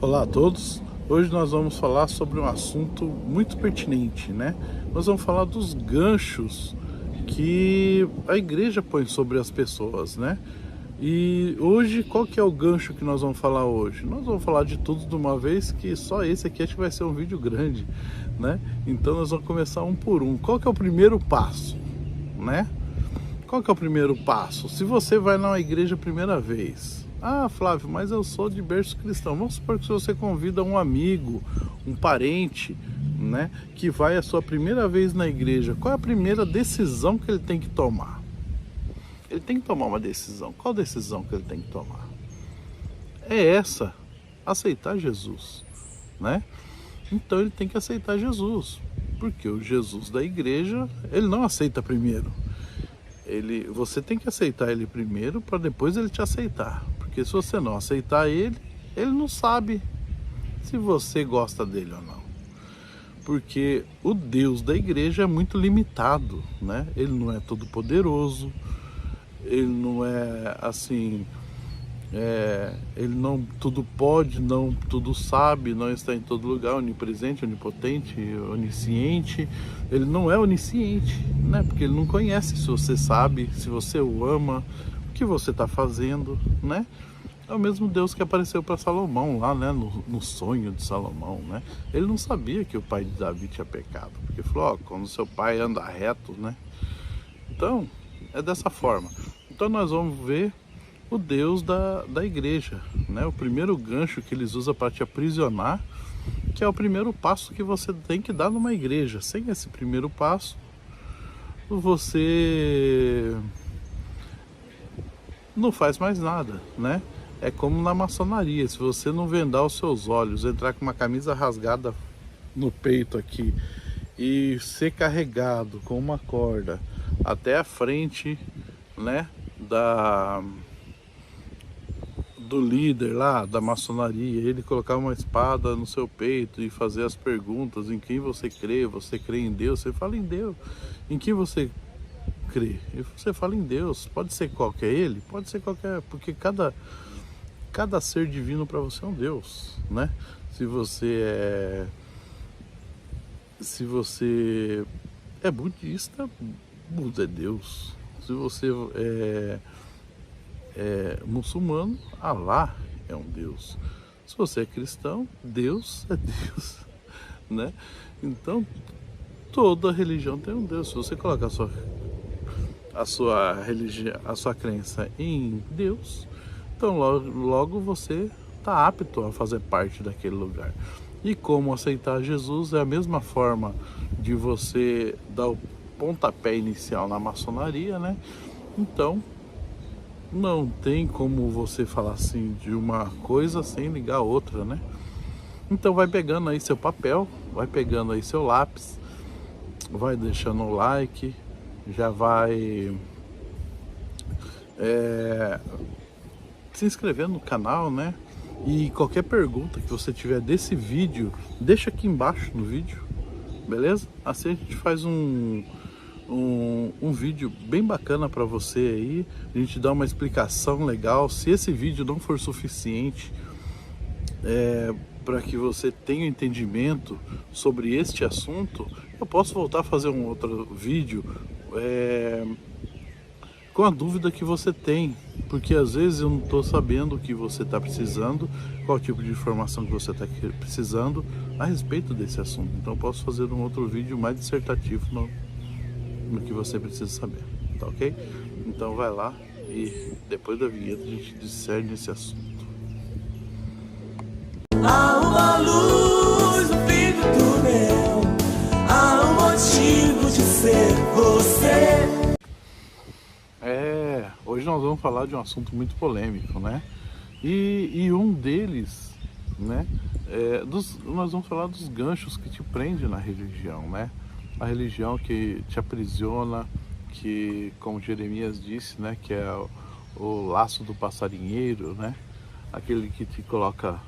Olá a todos, hoje nós vamos falar sobre um assunto muito pertinente, né? Nós vamos falar dos ganchos que a igreja põe sobre as pessoas, né? E hoje, qual que é o gancho que nós vamos falar hoje? Nós vamos falar de tudo de uma vez, que só esse aqui acho que vai ser um vídeo grande, né? Então nós vamos começar um por um. Qual que é o primeiro passo, né? Qual que é o primeiro passo? Se você vai numa igreja a primeira vez, ah, Flávio, mas eu sou de berço cristão. Vamos supor que se você convida um amigo, um parente, né, que vai a sua primeira vez na igreja, qual é a primeira decisão que ele tem que tomar? Ele tem que tomar uma decisão. Qual decisão que ele tem que tomar? É essa, aceitar Jesus, né? Então ele tem que aceitar Jesus, porque o Jesus da igreja, ele não aceita primeiro. Você tem que aceitar ele primeiro para depois ele te aceitar. Porque se você não aceitar ele, ele não sabe se você gosta dele ou não. Porque o Deus da igreja é muito limitado, né? Ele não é todo poderoso, ele não é assim, ele não tudo pode, não tudo sabe, não está em todo lugar, onipresente, onipotente, onisciente. Ele não é onisciente, né? Porque ele não conhece se você sabe, se você o ama, o que você está fazendo, né? É o mesmo Deus que apareceu para Salomão lá, né? No sonho de Salomão, né? Ele não sabia que o pai de Davi tinha pecado, porque falou, ó, quando seu pai anda reto, né? Então, é dessa forma. Então nós vamos ver o Deus da igreja, né? O primeiro gancho que eles usam para te aprisionar, que é o primeiro passo que você tem que dar numa igreja. Sem esse primeiro passo, você não faz mais nada, né? É como na maçonaria, se você não vendar os seus olhos, entrar com uma camisa rasgada no peito aqui e ser carregado com uma corda até a frente, né, do líder lá da maçonaria, ele colocar uma espada no seu peito e fazer as perguntas: em quem você crê em Deus? Você fala em Deus. Em quem você crê? E você fala em Deus. Pode ser qualquer ele? Pode ser qualquer, porque cada ser divino para você é um Deus, né? Se você é budista, Buda é Deus. Se você é muçulmano, Alá é um Deus. Se você é cristão, Deus é Deus, né? Então, toda religião tem um Deus. Se você colocar a sua religião, a sua crença em Deus, então logo você está apto a fazer parte daquele lugar. E como aceitar Jesus é a mesma forma de você dar o pontapé inicial na maçonaria, né? Então, não tem como você falar assim de uma coisa sem ligar a outra, né? Então vai pegando aí seu papel, vai pegando aí seu lápis, vai deixando o like, já vai se inscrevendo no canal, né? E qualquer pergunta que você tiver desse vídeo, deixa aqui embaixo no vídeo, beleza? Assim a gente faz um vídeo bem bacana para você aí, a gente dá uma explicação legal. Se esse vídeo não for suficiente para que você tenha entendimento sobre este assunto, eu posso voltar a fazer um outro vídeo com a dúvida que você tem, porque às vezes eu não estou sabendo o que você está precisando, qual tipo de informação que você está precisando a respeito desse assunto. Então eu posso fazer um outro vídeo mais dissertativo no que você precisa saber, tá ok? Então vai lá e depois da vinheta a gente discerne esse assunto. Há uma luz no fim do túnel, há um motivo de ser você. Hoje nós vamos falar de um assunto muito polêmico, né? E um deles, né? Nós vamos falar dos ganchos que te prendem na religião, né? A religião que te aprisiona, que, como Jeremias disse, né, que é o laço do passarinheiro, né, aquele que te coloca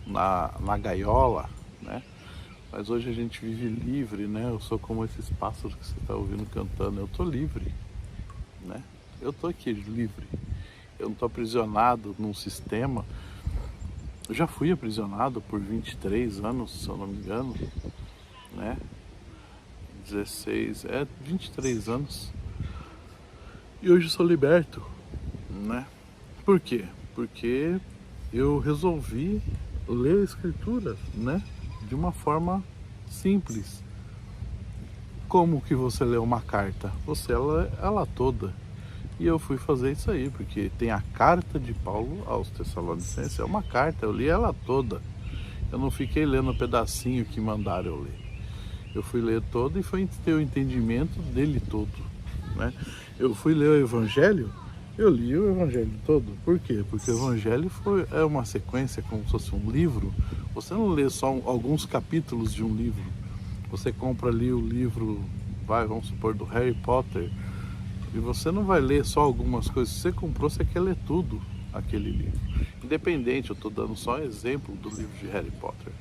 na gaiola, né. Mas hoje a gente vive livre, né? Eu sou como esses pássaros que você está ouvindo cantando. Eu estou livre, né? Eu estou aqui livre. Eu não estou aprisionado num sistema Eu já fui aprisionado por 23 anos, se eu não me engano, né? 23 anos. E hoje sou liberto, né? Por quê? Porque eu resolvi ler a Escritura, né? De uma forma simples. Como que você lê uma carta? Você lê ela toda. E eu fui fazer isso aí, porque tem a carta de Paulo aos Tessalonicenses, é uma carta, eu li ela toda. Eu não fiquei lendo um pedacinho que mandaram eu ler. Eu fui ler todo e foi ter o entendimento dele todo, né? Eu fui ler o Evangelho, eu li o Evangelho todo. Por quê? Porque o Evangelho é uma sequência, como se fosse um livro. Você não lê só alguns capítulos de um livro. Você compra ali o livro, vamos supor, do Harry Potter, e você não vai ler só algumas coisas. Se você comprou, você quer ler tudo aquele livro. Independente, eu estou dando só um exemplo do livro de Harry Potter,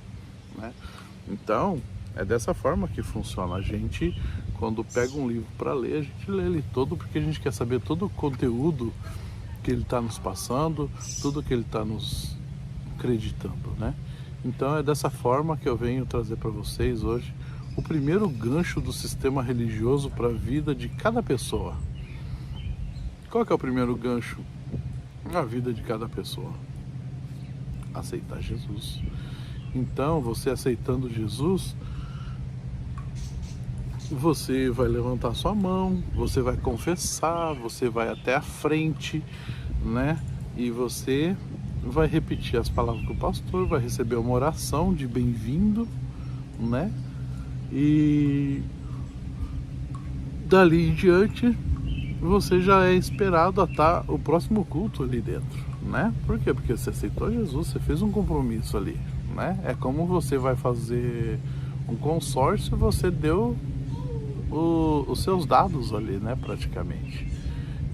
né? Então, é dessa forma que funciona. A gente, quando pega um livro para ler, a gente lê ele todo, porque a gente quer saber todo o conteúdo que ele está nos passando, tudo que ele está nos acreditando, né? Então é dessa forma que eu venho trazer para vocês hoje o primeiro gancho do sistema religioso para a vida de cada pessoa. Qual que é o primeiro gancho na vida de cada pessoa? Aceitar Jesus. Então, você aceitando Jesus, você vai levantar sua mão, você vai confessar, você vai até a frente, né? E você vai repetir as palavras do pastor, vai receber uma oração de bem-vindo, né? E dali em diante, você já é esperado a estar o próximo culto ali dentro, né? Por quê? Porque você aceitou Jesus, você fez um compromisso ali, né? É como você vai fazer um consórcio, você deu os seus dados ali, né? Praticamente.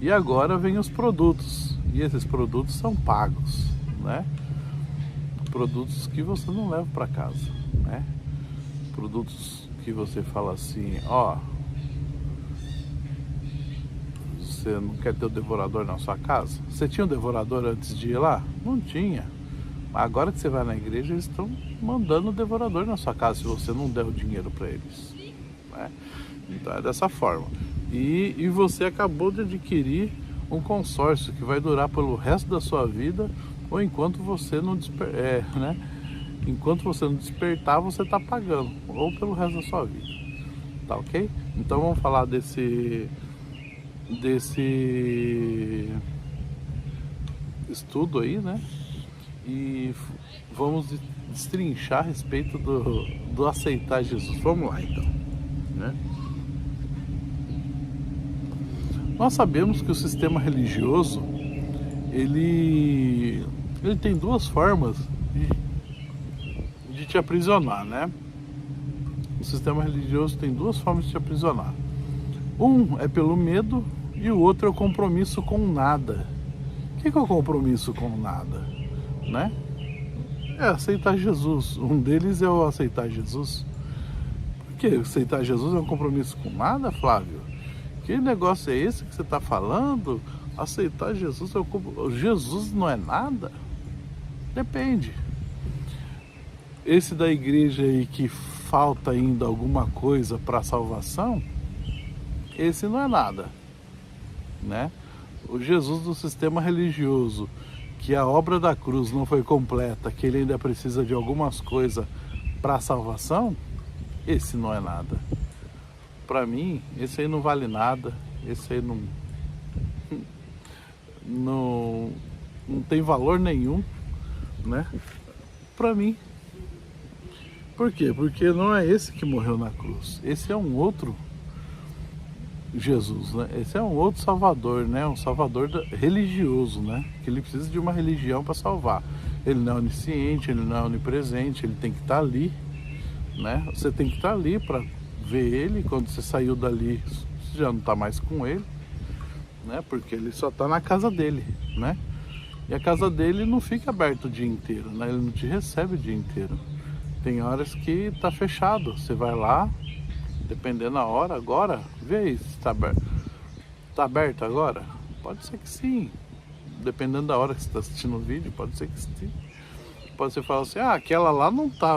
E agora vem os produtos, e esses produtos são pagos, né? Produtos que você não leva para casa, né? Produtos que você fala assim, ó, você não quer ter o devorador na sua casa? Você tinha um devorador antes de ir lá? Não tinha. Agora que você vai na igreja, eles estão mandando o devorador na sua casa, se você não der o dinheiro para eles, né? Então é dessa forma. E você acabou de adquirir um consórcio que vai durar pelo resto da sua vida, ou enquanto você não né? Enquanto você não despertar, você está pagando, ou pelo resto da sua vida, tá ok? Então vamos falar desse estudo aí, né? E vamos destrinchar a respeito do aceitar Jesus. Vamos lá então, né? Nós sabemos que o sistema religioso ele tem duas formas de te aprisionar, né? O sistema religioso tem duas formas de te aprisionar. Um é pelo medo e o outro é o compromisso com nada. O que é o compromisso com nada, né? É aceitar Jesus. Um deles é o aceitar Jesus. Por que aceitar Jesus é um compromisso com nada, Flávio? Que negócio é esse que você está falando? Aceitar Jesus é Jesus não é nada? Depende. Esse da igreja aí que falta ainda alguma coisa para a salvação, esse não é nada, né? O Jesus do sistema religioso, que a obra da cruz não foi completa, que ele ainda precisa de algumas coisas para a salvação, esse não é nada. Para mim, esse aí não vale nada, esse aí não tem valor nenhum, né? Para mim. Por quê? Porque não é esse que morreu na cruz. Esse é um outro Jesus, né? Esse é um outro Salvador, né? Um Salvador religioso, né? Que ele precisa de uma religião para salvar. Ele não é onisciente, ele não é onipresente, ele tem que estar ali, né? Você tem que estar ali para ver ele. Quando você saiu dali, você já não está mais com ele, né? Porque ele só está na casa dele, né? E a casa dele não fica aberta o dia inteiro, né? Ele não te recebe o dia inteiro. Tem horas que está fechado. Você vai lá, dependendo da hora, agora, vê aí se está aberto. Está aberto agora? Pode ser que sim. Dependendo da hora que você está assistindo o vídeo, pode ser que sim. Pode ser falar assim, aquela lá não tá,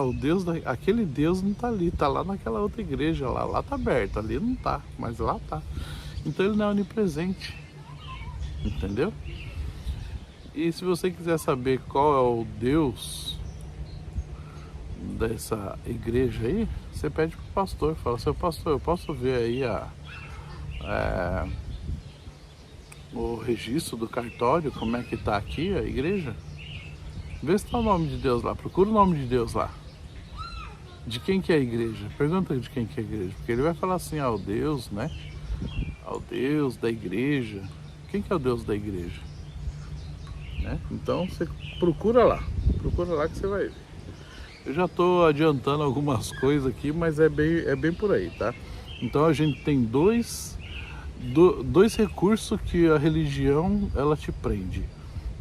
aquele Deus não tá ali, tá lá naquela outra igreja lá tá aberto, ali não tá, mas lá tá. Então ele não é onipresente, entendeu? E se você quiser saber qual é o Deus dessa igreja aí, você pede pro pastor, fala, seu pastor, eu posso ver aí o registro do cartório, como é que tá aqui a igreja? Vê se tá o nome de Deus lá, procura o nome de Deus lá. De quem que é a igreja? Pergunta de quem que é a igreja, porque ele vai falar assim, o Deus, né? O Deus da igreja. Quem que é o Deus da igreja? Né? Então você procura lá que você vai ver. Eu já estou adiantando algumas coisas aqui, mas é bem por aí, tá? Então a gente tem dois recursos que a religião ela te prende,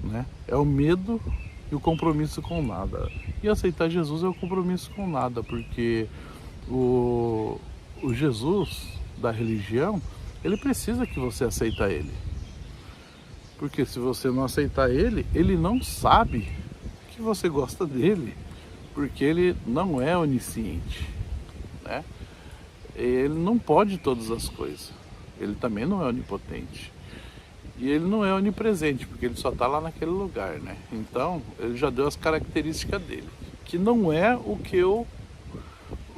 né? É o medo e o compromisso com nada. E aceitar Jesus é o compromisso com nada, porque o Jesus da religião, ele precisa que você aceite ele. Porque se você não aceitar ele, ele não sabe que você gosta dele, porque ele não é onisciente, né? Ele não pode todas as coisas, ele também não é onipotente. E ele não é onipresente, porque ele só está lá naquele lugar, né? Então, ele já deu as características dele, que não é o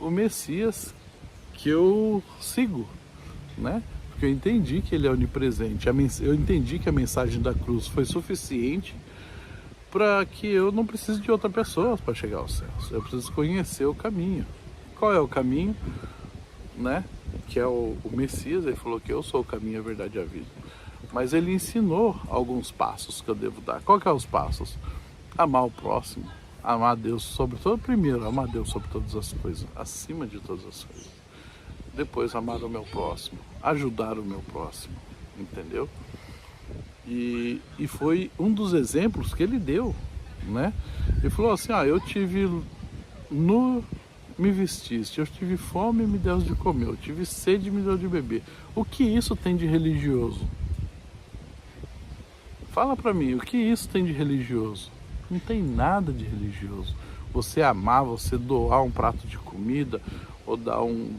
Messias que eu sigo, né? Porque eu entendi que ele é onipresente, eu entendi que a mensagem da cruz foi suficiente para que eu não precise de outra pessoa para chegar aos céus. Eu preciso conhecer o caminho. Qual é o caminho, né? Que é o Messias, ele falou que eu sou o caminho, a verdade e a vida. Mas ele ensinou alguns passos que eu devo dar. Qual que é os passos? Amar o próximo, amar a Deus sobre todo. Primeiro, amar a Deus sobre todas as coisas, acima de todas as coisas. Depois, amar o meu próximo, ajudar o meu próximo, entendeu? E foi um dos exemplos que ele deu, né? Ele falou assim, eu tive nu, me vestiste, eu tive fome, me deu de comer, eu tive sede, me deu de beber. O que isso tem de religioso? Fala pra mim, o que isso tem de religioso? Não tem nada de religioso. Você amar, você doar um prato de comida, ou dar um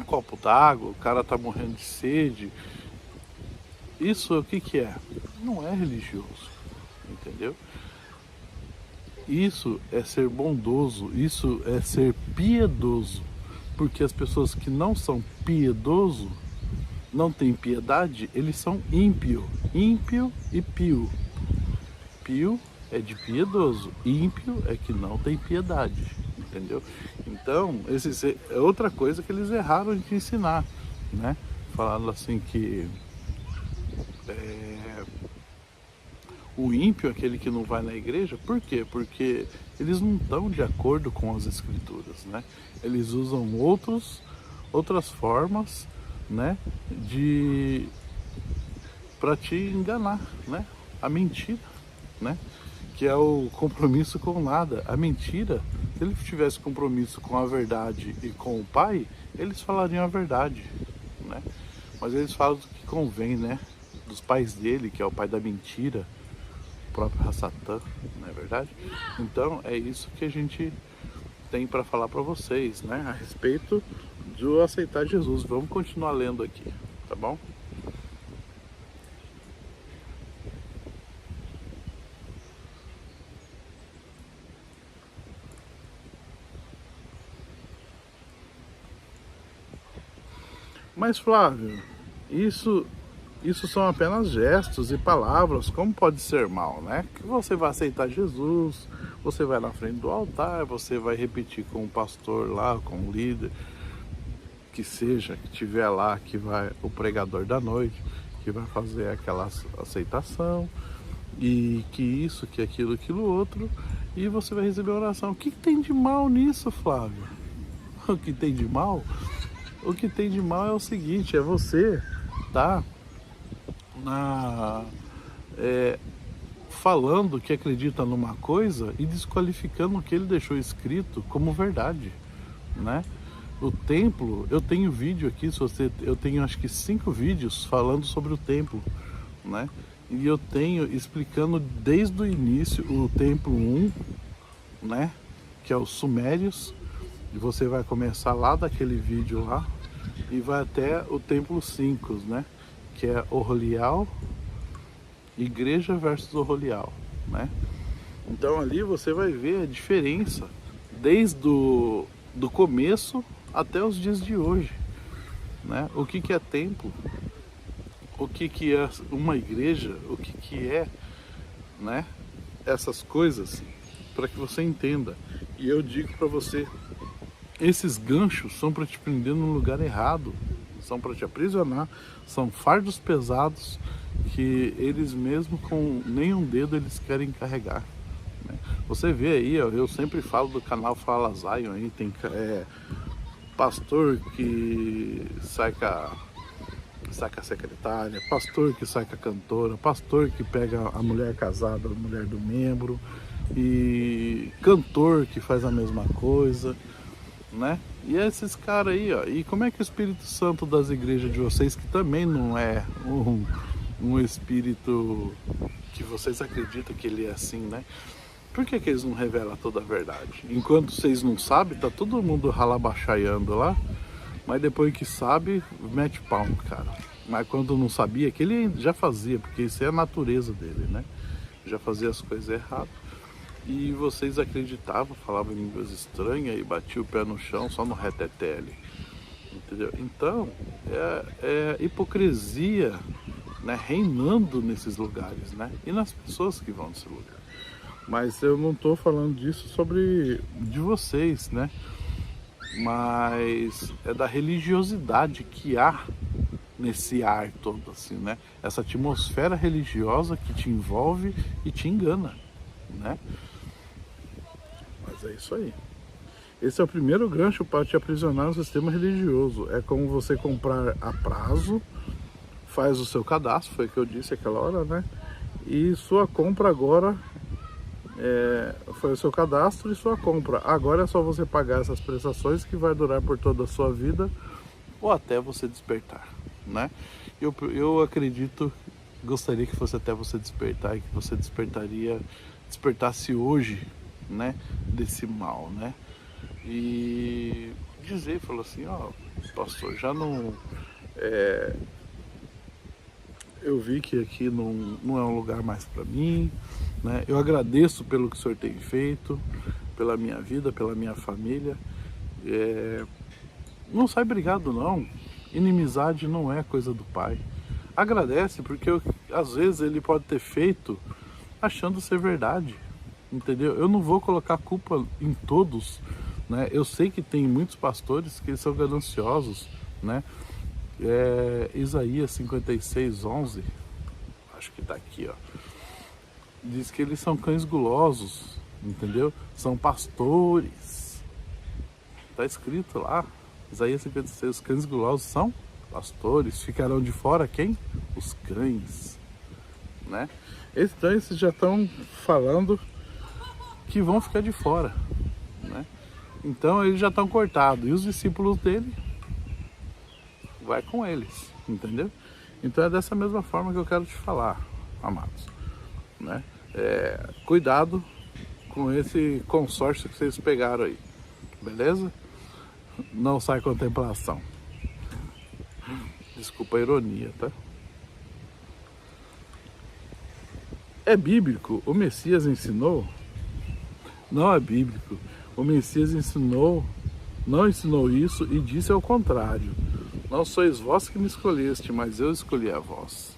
copo d'água, o cara tá morrendo de sede. Isso o que é? Não é religioso, entendeu? Isso é ser bondoso, isso é ser piedoso. Porque as pessoas que não são piedoso, não têm piedade, eles são ímpio. Ímpio e pio. Pio é de piedoso, ímpio é que não tem piedade, entendeu? Então, é outra coisa que eles erraram de ensinar, né? Falando assim que o ímpio é aquele que não vai na igreja. Por quê? Porque eles não estão de acordo com as escrituras, né? Eles usam outras formas, né, para te enganar, né? A mentira, né? Que é o compromisso com nada. A mentira, se ele tivesse compromisso com a verdade e com o Pai, eles falariam a verdade, né? Mas eles falam do que convém, né? Dos pais dele, que é o pai da mentira, o próprio Satã, não é verdade? Então é isso que a gente tem para falar para vocês, né? A respeito de aceitar Jesus. Vamos continuar lendo aqui, tá bom? Mas Flávio, isso são apenas gestos e palavras, como pode ser mal, né? Que você vai aceitar Jesus, você vai na frente do altar, você vai repetir com o pastor lá, com o líder, que seja, que tiver lá, que vai o pregador da noite, que vai fazer aquela aceitação, e que isso, que aquilo, aquilo outro, e você vai receber a oração. O que tem de mal nisso, Flávio? O que tem de mal? O que tem de mal é o seguinte, é você tá falando que acredita numa coisa e desqualificando o que ele deixou escrito como verdade, né? O templo, eu tenho vídeo aqui, eu tenho acho que 5 vídeos falando sobre o templo, né? E eu tenho explicando desde o início o templo 1, né? Que é os Sumérios. E você vai começar lá daquele vídeo lá e vai até o Templo Sincos, né? Que é Orolial, Igreja versus Orolial, né? Então ali você vai ver a diferença desde do começo até os dias de hoje, né? O que é templo, o que é uma igreja, o que é, né? Essas coisas, para que você entenda. E eu digo para você, esses ganchos são para te prender no lugar errado, são para te aprisionar, são fardos pesados que eles mesmo com nenhum dedo eles querem carregar, né? Você vê aí, ó, eu sempre falo do canal Fala Zion, aí tem pastor que sai com a secretária, pastor que sai com a cantora, pastor que pega a mulher casada, a mulher do membro, e cantor que faz a mesma coisa, né? E esses caras aí, ó, e como é que o Espírito Santo das igrejas de vocês, que também não é um espírito que vocês acreditam que ele é assim, né? Por que eles não revelam toda a verdade? Enquanto vocês não sabem, tá todo mundo ralabachaiando lá, mas depois que sabe, mete pau no cara. Mas quando não sabia, que ele já fazia, porque isso é a natureza dele, né? Já fazia as coisas erradas. E vocês acreditavam, falavam línguas estranhas e batiam o pé no chão só no retetele, entendeu? Então, é hipocrisia, né, reinando nesses lugares, né? E nas pessoas que vão nesse lugar. Mas eu não estou falando disso de vocês, né? Mas é da religiosidade que há nesse ar todo, assim, né? Essa atmosfera religiosa que te envolve e te engana, né? Mas é isso aí. Esse é o primeiro gancho para te aprisionar no sistema religioso. É como você comprar a prazo, faz o seu cadastro, foi o que eu disse aquela hora, né? E sua compra agora foi o seu cadastro e sua compra. Agora é só você pagar essas prestações que vai durar por toda a sua vida ou até você despertar, né? Eu acredito, gostaria que fosse até você despertar e que você despertasse hoje, né? Desse mal, né? E dizer, falou assim, ó, pastor, já não... eu vi que aqui não é um lugar mais para mim, né? Eu agradeço pelo que o senhor tem feito, pela minha vida, pela minha família. Não sai brigado não, inimizade não é coisa do pai. Agradece, porque às vezes ele pode ter feito achando ser verdade, entendeu? Eu não vou colocar culpa em todos, né? Eu sei que tem muitos pastores que são gananciosos, né? Isaías 56:11, acho que tá aqui, ó, diz que eles são cães gulosos, entendeu? São pastores, tá escrito lá, Isaías 56, os cães gulosos são pastores, ficarão de fora quem? Os cães, né? Então esses já estão falando que vão ficar de fora, né? Então eles já estão cortados, e os discípulos dele vai com eles, entendeu? Então é dessa mesma forma que eu quero te falar, amados, né? Cuidado com esse consórcio que vocês pegaram aí, beleza? Não sai contemplação. Desculpa a ironia, tá? É bíblico? O Messias ensinou? Não é bíblico. O Messias não ensinou isso e disse ao contrário. Não sois vós que me escolheste, mas eu escolhi a vós.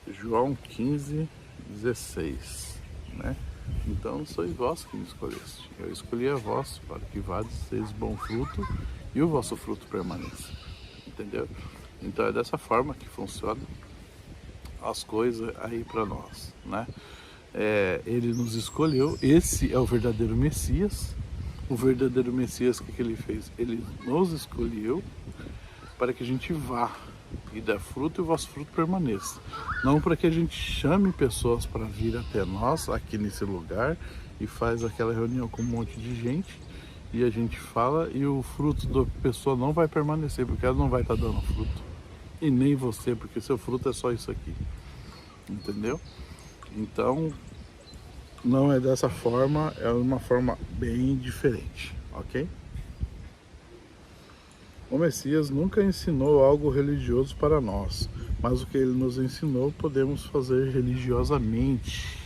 João 15:16, né? Então não sois vós que me escolheste, eu escolhi a vós para que vades seis bom fruto e o vosso fruto permaneça, entendeu? Então é dessa forma que funciona as coisas aí para nós, né? Ele nos escolheu, esse é o verdadeiro Messias. O verdadeiro Messias, o que ele fez? Ele nos escolheu para que a gente vá e dê fruto e o vosso fruto permaneça. Não para que a gente chame pessoas para vir até nós, aqui nesse lugar, e faz aquela reunião com um monte de gente, e a gente fala e o fruto da pessoa não vai permanecer, porque ela não vai estar dando fruto. E nem você, porque seu fruto é só isso aqui. Entendeu? Então, não é dessa forma, é uma forma bem diferente, ok? O Messias nunca ensinou algo religioso para nós, mas o que ele nos ensinou podemos fazer religiosamente,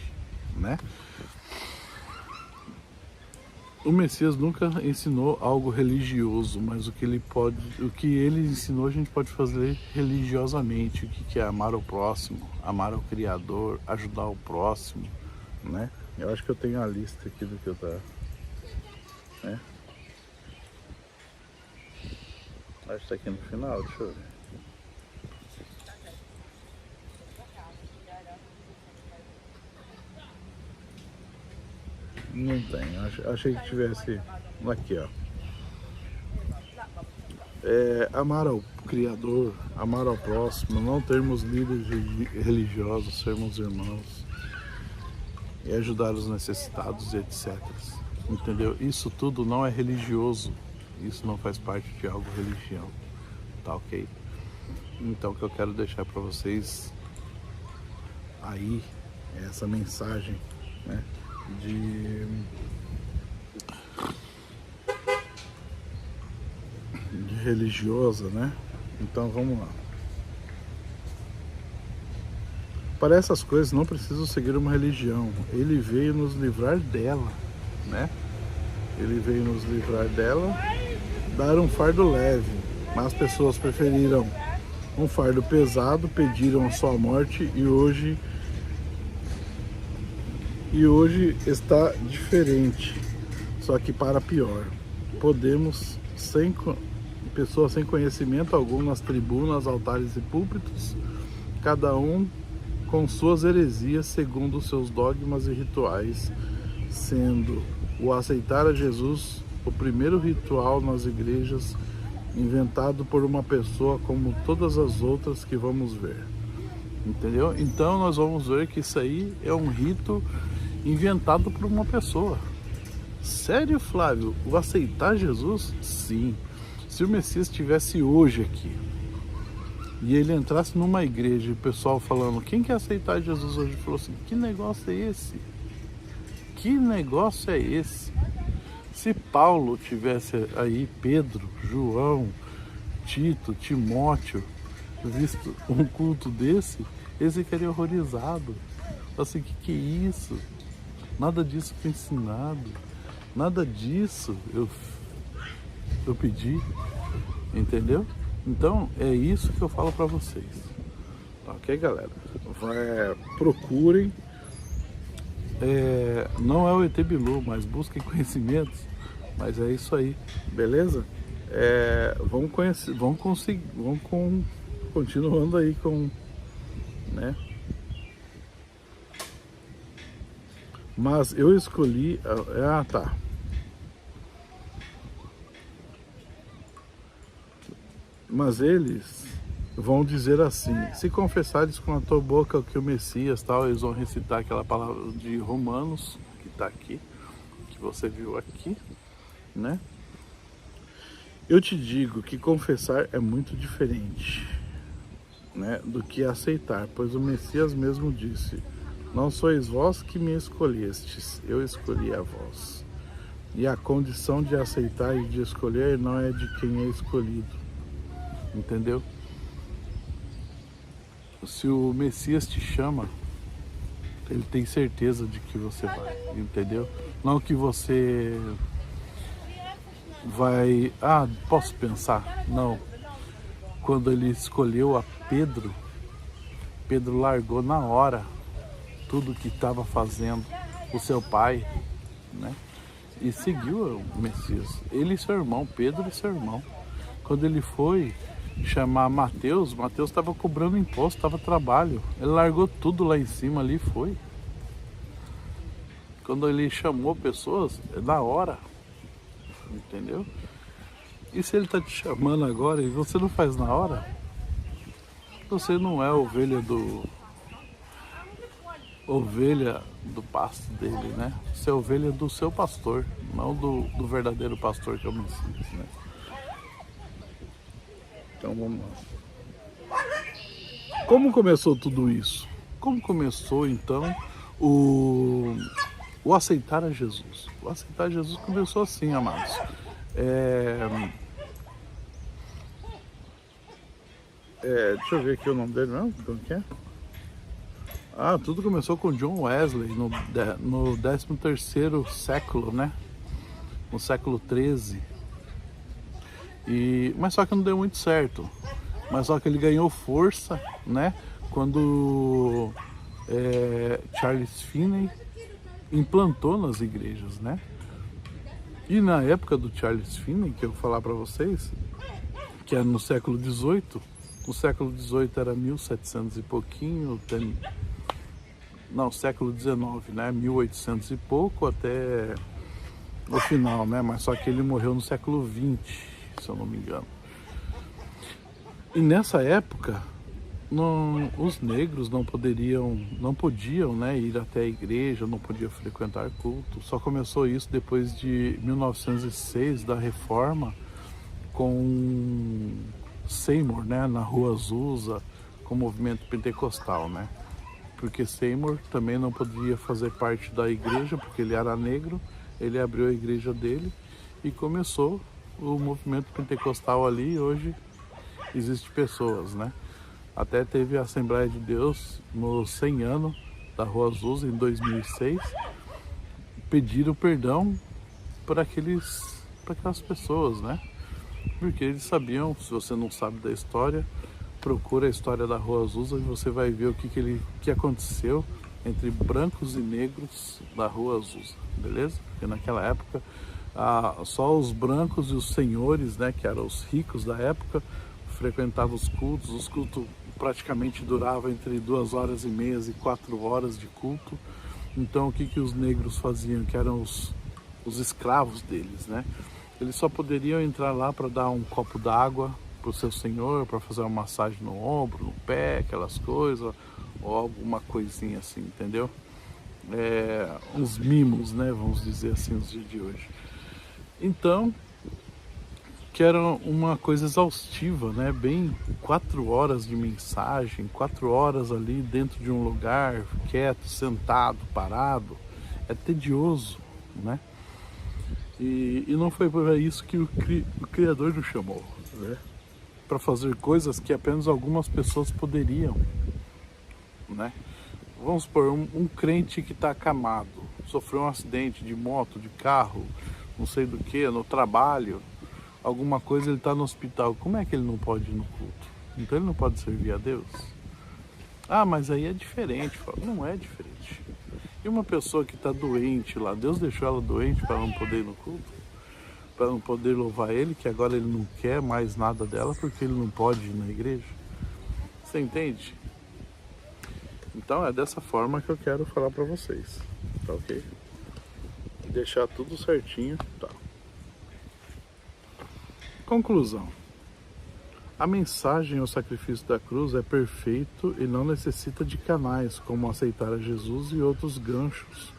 né? O Messias nunca ensinou algo religioso, mas o que ele ensinou a gente pode fazer religiosamente. O que é amar o próximo, amar o Criador, ajudar o próximo, né? Eu acho que eu tenho a lista aqui do que eu tá, né? Acho que tá aqui no final, deixa eu ver. Não tem, achei que tivesse aqui, ó. Amar ao Criador, amar ao próximo, não termos líderes religiosos, sermos irmãos e ajudar os necessitados, etc. Entendeu? Isso tudo não é religioso, isso não faz parte de algo religião, tá ok? Então o que eu quero deixar para vocês aí é essa mensagem, né? De religiosa, né? Então vamos lá. Para essas coisas não preciso seguir uma religião. Ele veio nos livrar dela, né? Ele veio nos livrar dela, dar um fardo leve, mas as pessoas preferiram um fardo pesado, pediram a sua morte e hoje está diferente, só que para pior. Pessoas sem conhecimento algum nas tribunas, altares e púlpitos, cada um com suas heresias segundo os seus dogmas e rituais, sendo o aceitar a Jesus o primeiro ritual nas igrejas, inventado por uma pessoa como todas as outras que vamos ver. Entendeu? Então nós vamos ver que isso aí é um rito inventado por uma pessoa. Sério, Flávio? O aceitar Jesus? Sim. Se o Messias estivesse hoje aqui e ele entrasse numa igreja e o pessoal falando, quem quer aceitar Jesus hoje? Ele falou assim, que negócio é esse? Que negócio é esse? Se Paulo tivesse aí, Pedro, João, Tito, Timóteo, visto um culto desse, eles ficariam horrorizados. Assim, que é isso? Nada disso foi ensinado, nada disso eu pedi, entendeu? Então é isso que eu falo para vocês, ok, galera? Procurem, não é o ET Bilu, mas busquem conhecimentos, mas é isso aí, beleza? Vamos conhecer, continuando aí com, né? Mas eu escolhi, tá. Mas eles vão dizer assim, se confessares com a tua boca que o Messias, tal, eles vão recitar aquela palavra de Romanos, que tá aqui, que você viu aqui, né? Eu te digo que confessar é muito diferente, né, do que aceitar, pois o Messias mesmo disse, não sois vós que me escolhestes, eu escolhi a vós. E a condição de aceitar e de escolher não é de quem é escolhido. Entendeu? Se o Messias te chama, ele tem certeza de que você vai, entendeu? Não que você vai, posso pensar? Não. Quando ele escolheu a Pedro, Pedro largou na hora tudo que estava fazendo, o seu pai, né? E seguiu o Messias. Ele e seu irmão, Pedro e seu irmão. Quando ele foi chamar Mateus estava cobrando imposto, estava trabalho. Ele largou tudo lá em cima ali e foi. Quando ele chamou pessoas, é da hora. Entendeu? E se ele está te chamando agora e você não faz na hora, você não é ovelha do pasto dele, né? Você é ovelha do seu pastor, não do verdadeiro pastor que é o Messias, né? Então vamos lá. Como começou tudo isso? Como começou então o aceitar a Jesus. O aceitar a Jesus começou assim, amados. Deixa eu ver aqui o nome dele mesmo, como que é? Tudo começou com John Wesley no 13º século, né? No século 13. Mas só que não deu muito certo. Mas só que ele ganhou força, né? Quando Charles Finney implantou nas igrejas, né? E na época do Charles Finney, que eu vou falar para vocês, que era no século XVIII, o século XVIII era 1700 e pouquinho, século XIX, né? 1800 e pouco até o final, né? Mas só que ele morreu no século XX, se eu não me engano. E nessa época, os negros não podiam, né, ir até a igreja, não podiam frequentar culto. Só começou isso depois de 1906, da Reforma, com Seymour, né, na Rua Azusa, com o movimento pentecostal, né? Porque Seymour também não podia fazer parte da igreja, porque ele era negro. Ele abriu a igreja dele e começou o movimento pentecostal ali. E hoje existem pessoas, né? Até teve a Assembleia de Deus no 100 anos da Rua Azusa, em 2006. Pediram perdão para aquelas pessoas, né? Porque eles sabiam. Se você não sabe da história, procura a história da Rua Azusa e você vai ver o que aconteceu entre brancos e negros da Rua Azusa, beleza? Porque naquela época só os brancos e os senhores, né, que eram os ricos da época, frequentavam os cultos praticamente duravam entre 2h30 e 4 horas de culto. Então o que os negros faziam, que eram os escravos deles, né? Eles só poderiam entrar lá para dar um copo d'água para o seu senhor, para fazer uma massagem no ombro, no pé, aquelas coisas, ou alguma coisinha assim, entendeu? Uns mimos, né? Vamos dizer assim, nos dias de hoje. Então, que era uma coisa exaustiva, né? Bem 4 horas de mensagem, 4 horas ali dentro de um lugar, quieto, sentado, parado. É tedioso, né? E não foi para isso que o Criador nos chamou, né? Para fazer coisas que apenas algumas pessoas poderiam, né? Vamos supor, um crente que está acamado, sofreu um acidente de moto, de carro, não sei do que, no trabalho, alguma coisa, ele está no hospital. Como é que ele não pode ir no culto? Então ele não pode servir a Deus? Mas aí é diferente. Não é diferente. E uma pessoa que está doente lá, Deus deixou ela doente para não poder ir no culto? Para não poder louvar Ele, que agora Ele não quer mais nada dela porque Ele não pode ir na igreja? Você entende? Então é dessa forma que eu quero falar para vocês, tá ok? Deixar tudo certinho, tá? Conclusão. A mensagem ao sacrifício da cruz é perfeito e não necessita de canais como aceitar a Jesus e outros ganchos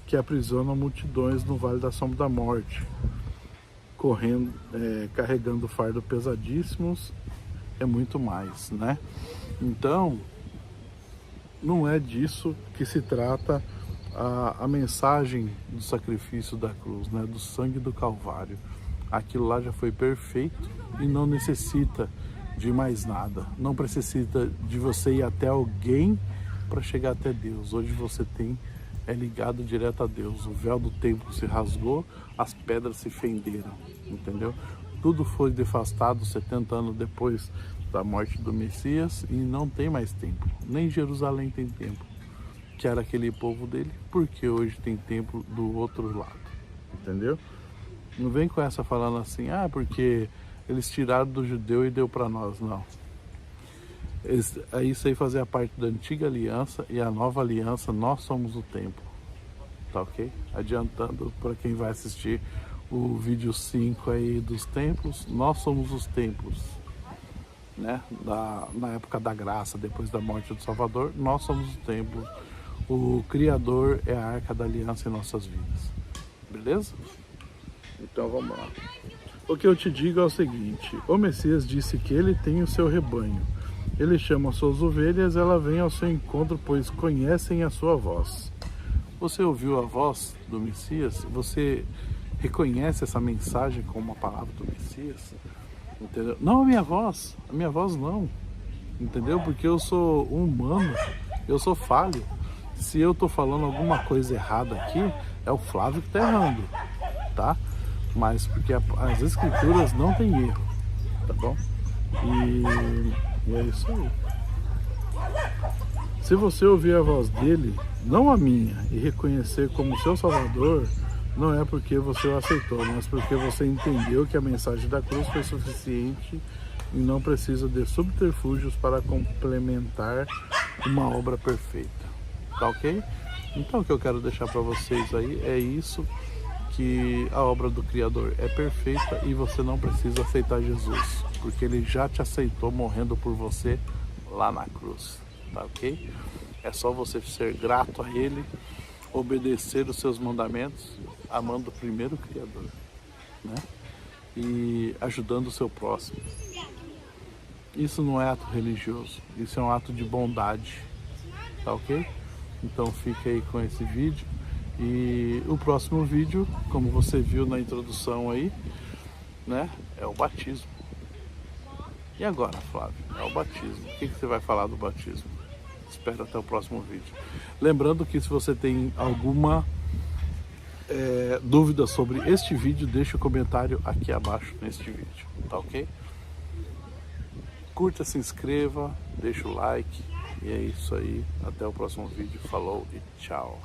que aprisionam multidões no vale da sombra da morte, carregando fardo pesadíssimos e muito mais, né? Então, não é disso que se trata a mensagem do sacrifício da cruz, né? Do sangue do Calvário. Aquilo lá já foi perfeito e não necessita de mais nada. Não precisa de você ir até alguém para chegar até Deus. Hoje você é ligado direto a Deus. O véu do templo se rasgou, as pedras se fenderam, entendeu? Tudo foi devastado 70 anos depois da morte do Messias e não tem mais templo. Nem Jerusalém tem templo, que era aquele povo dele, porque hoje tem templo do outro lado, entendeu? Não vem com essa falando assim, porque eles tiraram do judeu e deu para nós, não. Isso aí fazia parte da antiga aliança e a nova aliança, nós somos o templo, tá ok? Adiantando para quem vai assistir o vídeo 5 aí dos templos, nós somos os templos, né? Na época da graça, depois da morte do Salvador, nós somos o templo. O Criador é a arca da aliança em nossas vidas, beleza? Então vamos lá. O que eu te digo é o seguinte: o Messias disse que ele tem o seu rebanho. Ele chama as suas ovelhas, ela vem ao seu encontro, pois conhecem a sua voz. Você ouviu a voz do Messias? Você reconhece essa mensagem como a palavra do Messias? Entendeu? Não a minha voz não, entendeu? Porque eu sou humano, eu sou falho. Se eu tô falando alguma coisa errada aqui, é o Flávio que tá errando, tá? Mas porque as escrituras não tem erro, tá bom? E é isso aí. Se você ouvir a voz dele, não a minha, e reconhecer como seu Salvador, não é porque você o aceitou, mas porque você entendeu que a mensagem da cruz foi suficiente e não precisa de subterfúgios para complementar uma obra perfeita. Tá ok? Então o que eu quero deixar para vocês aí é isso, que a obra do Criador é perfeita e você não precisa aceitar Jesus, porque ele já te aceitou morrendo por você lá na cruz. Tá ok? É só você ser grato a ele, obedecer os seus mandamentos, amando primeiro o Criador, né? E ajudando o seu próximo. Isso não é ato religioso, isso é um ato de bondade, tá ok? Então fica aí com esse vídeo, e o próximo vídeo, como você viu na introdução aí, né, é o batismo. E agora, Flávio, é o batismo. O que você vai falar do batismo? Espera até o próximo vídeo. Lembrando que se você tem alguma dúvida sobre este vídeo, deixa o comentário aqui abaixo neste vídeo, tá ok? Curta, se inscreva, deixa o like, e é isso aí. Até o próximo vídeo. Falou e tchau.